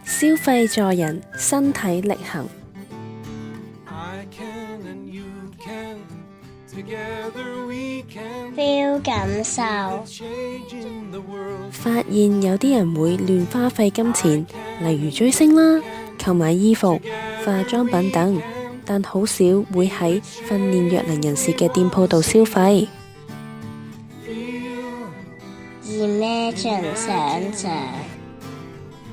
消費助人，身體力行。feel 感受，發現有啲人會亂花費金錢，例如追星啦、購買衣服、化妝品等，但好少會喺訓練弱能人士嘅店鋪度消費。Imagine 想像，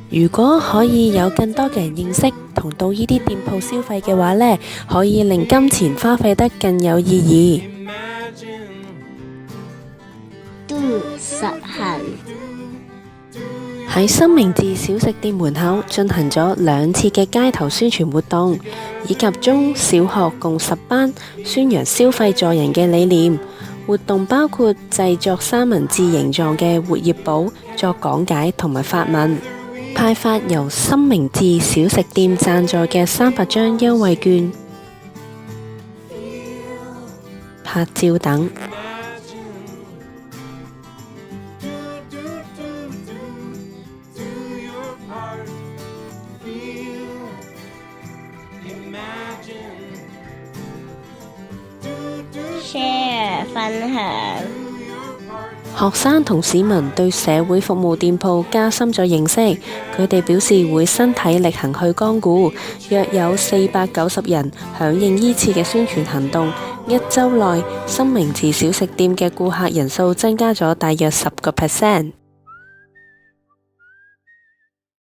如果可以有更多嘅人認識同到呢啲店鋪消費嘅話呢，可以令金錢花費得更有意義。Do 實行，喺新明治小食店門口進行咗2次嘅街頭宣傳活動，以及中小學共10班宣揚消費助人嘅理念。活動包括製作三文治形狀嘅活頁簿作講解同埋發問，派發由新明治小食店贊助嘅300張優惠券、拍照等。share 分享，學生同市民對社會服務店鋪加深咗認識，佢哋表示會身體力行去光顧。約有490人響應依次嘅宣傳行動，1週內新明治小食店嘅顧客人數增加咗大約10%。